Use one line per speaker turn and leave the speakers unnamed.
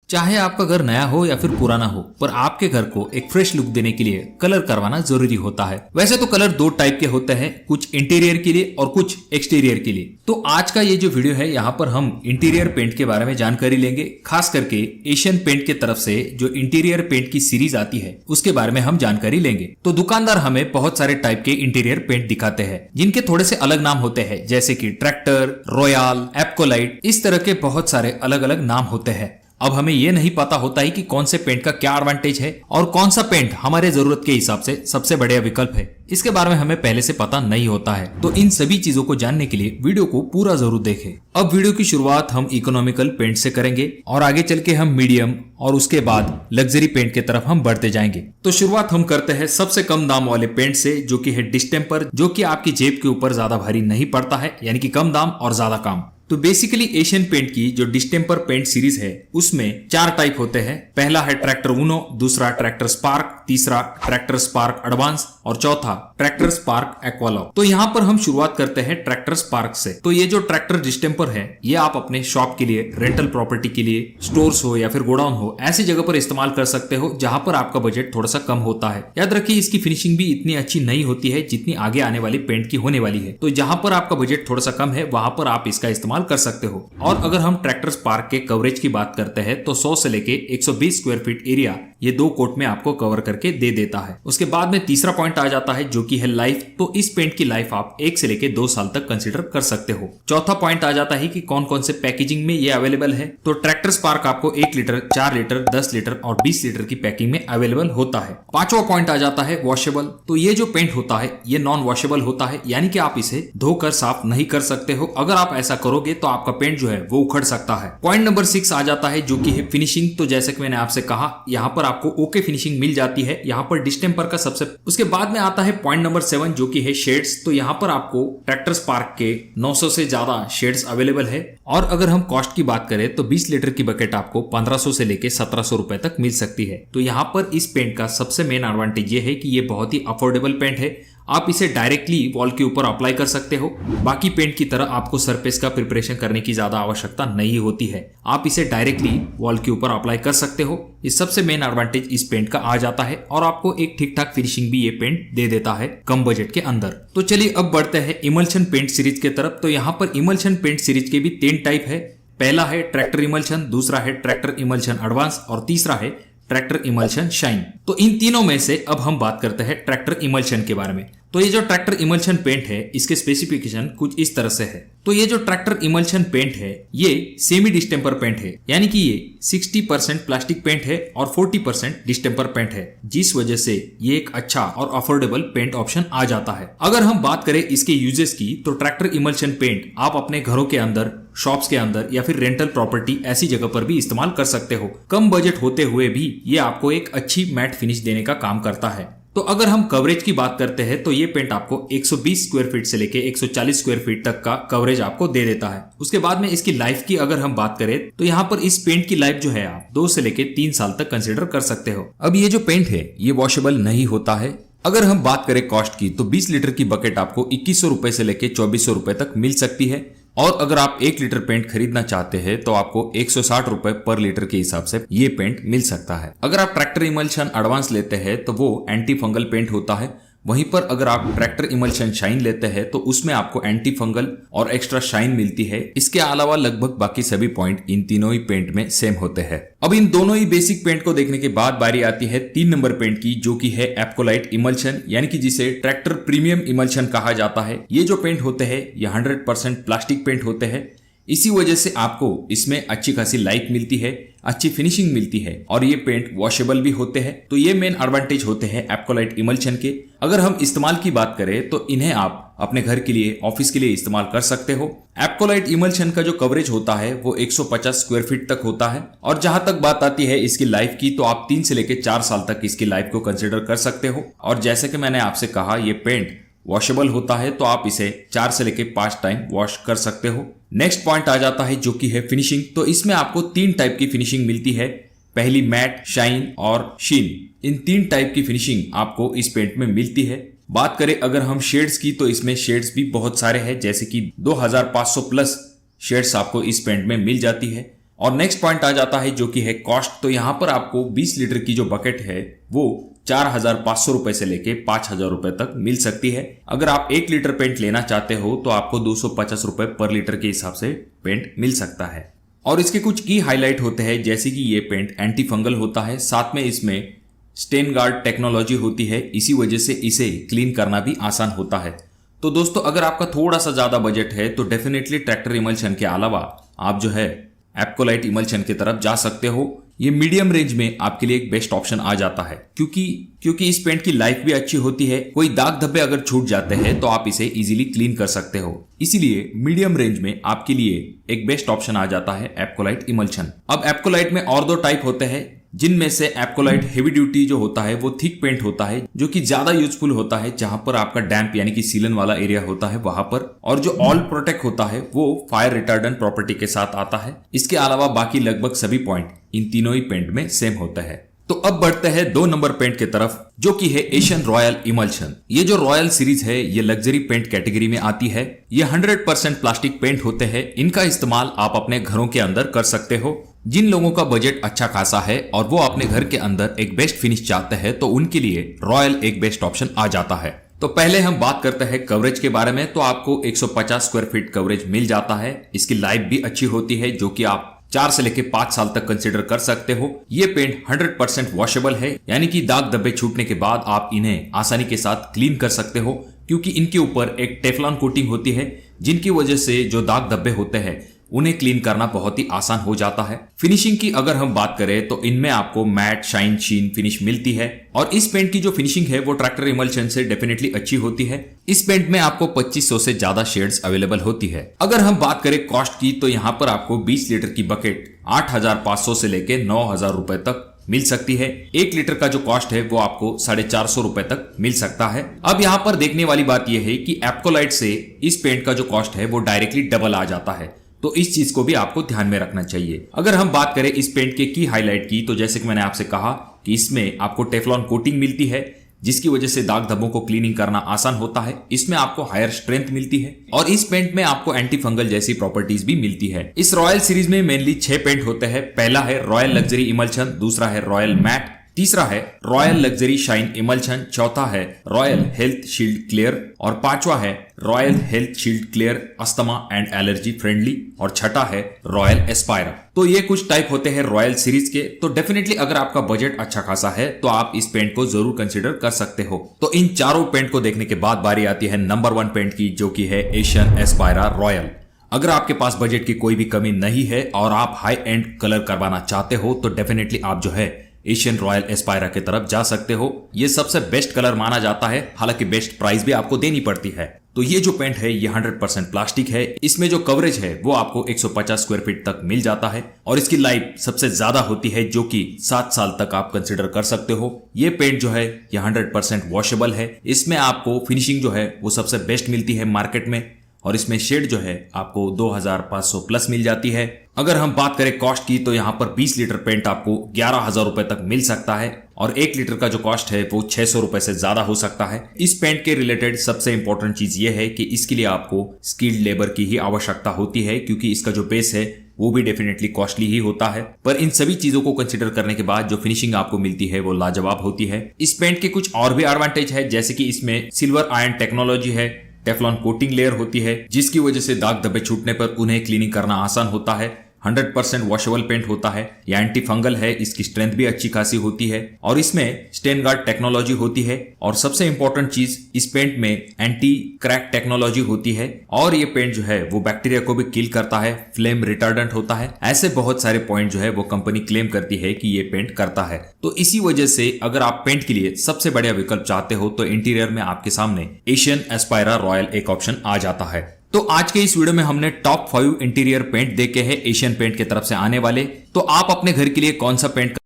चाहे आपका घर नया हो या फिर पुराना हो, पर आपके घर को एक फ्रेश लुक देने के लिए कलर करवाना जरूरी होता है। वैसे तो कलर दो टाइप के होते हैं, कुछ इंटीरियर के लिए और कुछ एक्सटीरियर के लिए। तो आज का ये जो वीडियो है, यहाँ पर हम इंटीरियर पेंट के बारे में जानकारी लेंगे। खास करके एशियन पेंट के तरफ से जो इंटीरियर पेंट की सीरीज आती है उसके बारे में हम जानकारी लेंगे। तो दुकानदार हमें बहुत सारे टाइप के इंटीरियर पेंट दिखाते हैं जिनके थोड़े से अलग नाम होते हैं, जैसे कि ट्रैक्टर, रॉयल, एप्कोलाइट, इस तरह के बहुत सारे अलग अलग नाम होते हैं। अब हमें यह नहीं पता होता है कि कौन से पेंट का क्या एडवांटेज है और कौन सा पेंट हमारे जरूरत के हिसाब से सबसे बढ़िया विकल्प है। इसके बारे में हमें पहले से पता नहीं होता है। तो इन सभी चीजों को जानने के लिए वीडियो को पूरा जरूर देखें। अब वीडियो की शुरुआत हम इकोनॉमिकल पेंट से करेंगे और आगे चल के हम मीडियम और उसके बाद लग्जरी पेंट की तरफ हम बढ़ते जाएंगे। तो शुरुआत हम करते हैं सबसे कम दाम वाले पेंट से, जो कि है डिस्टेम्पर, जो कि आपकी जेब के ऊपर ज्यादा भारी नहीं पड़ता है, यानी कि कम दाम और ज्यादा काम। तो बेसिकली एशियन पेंट की जो डिस्टेम्पर पेंट सीरीज है उसमें 4 टाइप होते हैं। पहला है ट्रैक्टर उनो, दूसरा ट्रैक्टर स्पार्क, तीसरा ट्रैक्टर स्पार्क एडवांस और चौथा ट्रैक्टर स्पार्क एक्वालॉग। तो यहाँ पर हम शुरुआत करते हैं ट्रैक्टर स्पार्क से। तो ये जो ट्रैक्टर डिस्टेम्पर है ये आप अपने शॉप के लिए, रेंटल प्रॉपर्टी के लिए, स्टोर्स हो या फिर गोडाउन हो, ऐसी जगह पर इस्तेमाल कर सकते हो जहां पर आपका बजट थोड़ा सा कम होता है। याद रखिए इसकी फिनिशिंग भी इतनी अच्छी नहीं होती है जितनी आगे आने वाली पेंट की होने वाली है। तो जहां पर आपका बजट थोड़ा सा कम है वहां पर आप इसका इस्तेमाल कर सकते हो। और अगर हम ट्रैक्टर स्पार्क के कवरेज की बात करते हैं तो 100 से लेके 120 स्क्वायर फीट एरिया ये 2 कोट में आपको कवर करके दे देता है। उसके बाद में तीसरा पॉइंट आ जाता है जो कि है लाइफ। तो इस पेंट की लाइफ आप 1 से लेके 2 साल तक कंसीडर कर सकते हो। चौथा पॉइंट आ जाता है कि कौन कौन से पैकेजिंग में ये अवेलेबल है। तो ट्रैक्टर स्पार्क आपको 1 लीटर, 4 लीटर, 10 लीटर और 20 लीटर की पैकिंग में अवेलेबल होता है। पांचवा पॉइंट आ जाता है वॉशेबल। तो ये जो पेंट होता है ये नॉन वॉशेबल होता है, यानी कि आप इसे धोकर साफ नहीं कर सकते हो। अगर आप ऐसा करोगे तो आपका पेंट जो है वो उखड़ सकता है। पॉइंट नंबर 6 आ जाता है जो कि है फिनिशिंग। तो जैसे कि मैंने आपसे कहा यहाँ पर आपको ओके फिनिशिंग मिल जाती है यहाँ पर डिस्टेम्पर का सबसे। उसके बाद में आता है पॉइंट नंबर 7 जो कि है शेड्स। तो यहाँ पर आपको ट्रैक्टर स्पार्क के 900 से ज्यादा शेड्स अवेलेबल है। और अगर हम कॉस्ट की बात करें तो 20 लीटर की बकेट आपको 1500 से लेके 1700 रुपए तक मिल सकती है। तो यहाँ पर इस पेंट का सबसे मेन एडवांटेज ये है कि ये बहुत ही अफोर्डेबल पेंट है। आप इसे डायरेक्टली वॉल के ऊपर अप्लाई कर सकते हो। बाकी पेंट की तरह आपको सरफेस का प्रिपरेशन करने की ज्यादा आवश्यकता नहीं होती है। आप इसे डायरेक्टली वॉल के ऊपर अप्लाई कर सकते हो। इस सबसे मेन एडवांटेज इस पेंट का आ जाता है और आपको एक ठीक ठाक फिनिशिंग भी ये पेंट दे देता है कम बजट के अंदर। तो चलिए अब बढ़ते हैं इमल्शन पेंट सीरीज के तरफ। तो यहाँ पर इमल्शन पेंट सीरीज के भी 3 टाइप है। पहला है ट्रैक्टर इमल्शन, दूसरा है ट्रैक्टर इमल्शन एडवांस और तीसरा है ट्रैक्टर इमल्शन शाइन। तो इन तीनों में से अब हम बात करते हैं ट्रैक्टर इमल्शन के बारे में। तो ये जो ट्रैक्टर इमल्शन पेंट है इसके स्पेसिफिकेशन कुछ इस तरह से है। तो ये जो ट्रैक्टर इमल्शन पेंट है ये सेमी डिस्टेम्पर पेंट है, यानी कि ये 60% प्लास्टिक पेंट है और 40% डिस्टेम्पर पेंट है, जिस वजह से ये एक अच्छा और अफोर्डेबल पेंट ऑप्शन आ जाता है। अगर हम बात करें इसके यूजेस की तो ट्रैक्टर इमल्शन पेंट आप अपने घरों के अंदर, शॉप्स के अंदर या फिर रेंटल प्रॉपर्टी ऐसी जगह पर भी इस्तेमाल कर सकते हो। कम बजट होते हुए भी ये आपको एक अच्छी मैट फिनिश देने का काम करता है। तो अगर हम कवरेज की बात करते हैं तो ये पेंट आपको 120 स्क्वायर फीट से लेके 140 स्क्वायर फीट तक का कवरेज आपको दे देता है। उसके बाद में इसकी लाइफ की अगर हम बात करें तो यहाँ पर इस पेंट की लाइफ जो है आप 2 से लेके 3 साल तक कंसिडर कर सकते हो। अब ये जो पेंट है ये वॉशेबल नहीं होता है। अगर हम बात करें कॉस्ट की तो 20 लीटर की बकेट आपको 2100 रुपए से लेके 2400 रुपए तक मिल सकती है। और अगर आप 1 लीटर पेंट खरीदना चाहते हैं तो आपको 160 रुपए पर लीटर के हिसाब से ये पेंट मिल सकता है। अगर आप ट्रैक्टर इमल्शन एडवांस लेते हैं तो वो एंटी फंगल पेंट होता है। वहीं पर अगर आप ट्रैक्टर इमल्शन शाइन लेते हैं तो उसमें आपको एंटी फंगल और एक्स्ट्रा शाइन मिलती है। इसके अलावा लगभग बाकी सभी पॉइंट इन तीनों ही पेंट में सेम होते हैं। अब इन दोनों ही बेसिक पेंट को देखने के बाद बारी आती है 3 नंबर पेंट की, जो कि है एप्कोलाइट इमल्शन, यानी कि जिसे ट्रैक्टर प्रीमियम इमल्शन कहा जाता है। ये जो पेंट होते हैं ये 100% प्लास्टिक पेंट होते हैं। इसी वजह से आपको इसमें अच्छी खासी लाइफ मिलती है, अच्छी फिनिशिंग मिलती है और ये पेंट वॉशेबल भी होते हैं। तो ये मेन एडवांटेज होते हैं एप्कोलाइट इमल्शन के। अगर हम इस्तेमाल की बात करें तो इन्हें आप अपने घर के लिए, ऑफिस के लिए इस्तेमाल कर सकते हो। एप्कोलाइट इमल्शन का जो कवरेज होता है वो 150 स्क्वायर फीट तक होता है। और जहां तक बात आती है इसकी लाइफ की तो आप 3 से लेकर 4 साल तक इसकी लाइफ को कंसिडर कर सकते हो। और जैसे कि मैंने आपसे कहा ये पेंट वॉशेबल होता है तो आप इसे 4 से लेके 5 टाइम वॉश कर सकते हो। नेक्स्ट पॉइंट आ जाता है जो कि है फिनिशिंग। तो इसमें आपको 3 टाइप की फिनिशिंग मिलती है। पहली मैट, शाइन और शीन। इन 3 टाइप की फिनिशिंग आपको इस पेंट में मिलती है। बात करें अगर हम शेड्स की तो इसमें शेड्स भी बहुत सारे हैं, जैसे कि 2500 प्लस शेड्स आपको इस पेंट में मिल जाती है। और नेक्स्ट पॉइंट आ जाता है जो कि है कॉस्ट। तो यहाँ पर आपको 20 लीटर की जो बकेट है वो 4,500 रुपए से लेके 5,000 रुपए तक मिल सकती है। अगर आप 1 लीटर पेंट लेना चाहते हो तो आपको 250 रुपए पर लीटर के हिसाब से पेंट मिल सकता है। और इसके कुछ की हाईलाइट होते हैं, जैसे कि ये पेंट एंटी फंगल होता है, साथ में इसमें स्टेन गार्ड टेक्नोलॉजी होती है, इसी वजह से इसे क्लीन करना भी आसान होता है। तो दोस्तों अगर आपका थोड़ा सा ज्यादा बजट है तो डेफिनेटली ट्रैक्टर इमल्शन के अलावा आप जो है एप्कोलाइट इमल्शन की तरफ जा सकते हो। ये मीडियम रेंज में आपके लिए एक बेस्ट ऑप्शन आ जाता है, क्योंकि इस पेंट की लाइफ भी अच्छी होती है। कोई दाग धब्बे अगर छूट जाते हैं तो आप इसे इजीली क्लीन कर सकते हो, इसीलिए मीडियम रेंज में आपके लिए एक बेस्ट ऑप्शन आ जाता है एप्कोलाइट इमल्शन। अब एप्कोलाइट में और 2 टाइप होते हैं, जिनमें से एप्कोलाइट हेवी ड्यूटी जो होता है वो थिक पेंट होता है, जो कि ज्यादा यूजफुल होता है जहां पर आपका डैम्प यानी कि सीलन वाला एरिया होता है वहां पर। और जो ऑल प्रोटेक्ट होता है वो फायर रिटार्डेंट प्रॉपर्टी के साथ आता है। इसके अलावा बाकी लगभग सभी पॉइंट इन तीनों ही पेंट में सेम होता है। तो अब बढ़ते हैं 2 नंबर पेंट की तरफ, जो कि है एशियन रॉयल इमल्शन। ये जो रॉयल सीरीज है ये लग्जरी पेंट कैटेगरी में आती है। ये 100% प्लास्टिक पेंट होते हैं। इनका इस्तेमाल आप अपने घरों के अंदर कर सकते हो। जिन लोगों का बजट अच्छा खासा है और वो अपने घर के अंदर एक बेस्ट फिनिश चाहते हैं तो उनके लिए रॉयल एक बेस्ट ऑप्शन आ जाता है। तो पहले हम बात करते हैं कवरेज के बारे में। तो आपको 150 स्क्वायर फीट कवरेज मिल जाता है। इसकी लाइफ भी अच्छी होती है, जो कि आप 4 से लेके 5 साल तक कंसिडर कर सकते हो। ये पेंट 100% वॉशेबल है, यानी कि दाग धब्बे छूटने के बाद आप इन्हें आसानी के साथ क्लीन कर सकते हो, क्योंकि इनके ऊपर एक टेफलॉन कोटिंग होती है, जिनकी वजह से जो दाग धब्बे होते हैं उन्हें क्लीन करना बहुत ही आसान हो जाता है। फिनिशिंग की अगर हम बात करें तो इनमें आपको मैट, शाइन, शीन फिनिश मिलती है। और इस पेंट की जो फिनिशिंग है वो ट्रैक्टर इमल्शन से डेफिनेटली अच्छी होती है। इस पेंट में आपको 2500 से ज्यादा शेड्स अवेलेबल होती है। अगर हम बात करें कॉस्ट की तो यहाँ पर आपको 20 लीटर की बकेट 8,500 से लेके 9,000 रुपए तक मिल सकती है। 1 लीटर का जो कॉस्ट है वो आपको 450 रुपए तक मिल सकता है। अब यहाँ पर देखने वाली बात यह है कि एप्कोलाइट से इस पेंट का जो कॉस्ट है वो डायरेक्टली डबल आ जाता है, तो इस चीज को भी आपको ध्यान में रखना चाहिए। अगर हम बात करें इस पेंट के की हाईलाइट की तो जैसे कि मैंने आपसे कहा कि इसमें आपको टेफलॉन कोटिंग मिलती है, जिसकी वजह से दाग धब्बों को क्लीनिंग करना आसान होता है। इसमें आपको हायर स्ट्रेंथ मिलती है और इस पेंट में आपको एंटी फंगल जैसी प्रॉपर्टीज भी मिलती है। इस रॉयल सीरीज में मेनली 6 पेंट होते हैं। पहला है रॉयल लग्जरी इमल्शन, दूसरा है रॉयल मैट, तीसरा है रॉयल लग्जरी शाइन इमल्शन, चौथा है रॉयल हेल्थ शील्ड क्लियर और पांचवा है royal health shield clear asthma and allergy friendly और छठा है रॉयल एस्पायरा। तो ये कुछ टाइप होते हैं रॉयल सीरीज के। तो डेफिनेटली अगर आपका बजट अच्छा खासा है तो आप इस पेंट को जरूर कंसिडर कर सकते हो। तो इन चारों पेंट को देखने के बाद बारी आती है नंबर 1 पेंट की, जो कि है एशियन एस्पायरा रॉयल। अगर आपके पास बजट की कोई भी कमी नहीं है और आप हाई एंड कलर करवाना चाहते हो तो डेफिनेटली आप जो है एशियन रॉयल एस्पायरा की तरफ जा सकते हो। ये सबसे बेस्ट कलर माना जाता है, हालांकि बेस्ट प्राइस भी आपको देनी पड़ती है। तो ये जो पेंट है ये 100% प्लास्टिक है। इसमें जो कवरेज है वो आपको 150 स्क्वायर फीट तक मिल जाता है और इसकी लाइफ सबसे ज्यादा होती है, जो कि 7 साल तक आप कंसिडर कर सकते हो। ये पेंट जो है ये 100% वॉशेबल है। इसमें आपको फिनिशिंग जो है वो सबसे बेस्ट मिलती है मार्केट में और इसमें शेड जो है आपको 2,500 प्लस मिल जाती है। अगर हम बात करें कॉस्ट की तो यहाँ पर 20 लीटर पेंट आपको 11,000 रुपए तक मिल सकता है और 1 लीटर का जो कॉस्ट है वो 600 रुपए से ज्यादा हो सकता है। इस पेंट के रिलेटेड सबसे इंपॉर्टेंट चीज ये है कि इसके लिए आपको स्किल्ड लेबर की ही आवश्यकता होती है, क्योंकि इसका जो बेस है वो भी डेफिनेटली कॉस्टली ही होता है। पर इन सभी चीजों को कंसिडर करने के बाद जो फिनिशिंग आपको मिलती है वो लाजवाब होती है। इस पेंट के कुछ और भी एडवांटेज है, जैसे कि इसमें सिल्वर आयरन टेक्नोलॉजी है, टेफ्लॉन कोटिंग लेयर होती है, जिसकी वजह से दाग धब्बे छूटने पर उन्हें क्लीनिंग करना आसान होता है। 100% वॉशेबल पेंट होता है, ये एंटी फंगल है, इसकी स्ट्रेंथ भी अच्छी खासी होती है और इसमें स्टेन गार्ड टेक्नोलॉजी होती है। और सबसे इंपॉर्टेंट चीज, इस पेंट में एंटी क्रैक टेक्नोलॉजी होती है और ये पेंट जो है वो बैक्टीरिया को भी किल करता है, फ्लेम रिटार्डेंट होता है। ऐसे बहुत सारे पॉइंट जो है वो कंपनी क्लेम करती है कि ये पेंट करता है। तो इसी वजह से अगर आप पेंट के लिए सबसे बढ़िया विकल्प चाहते हो तो इंटीरियर में आपके सामने एशियन एस्पायरा रॉयल एक ऑप्शन आ जाता है। तो आज के इस वीडियो में हमने टॉप 5 इंटीरियर पेंट देखे हैं एशियन पेंट की तरफ से आने वाले। तो आप अपने घर के लिए कौन सा पेंट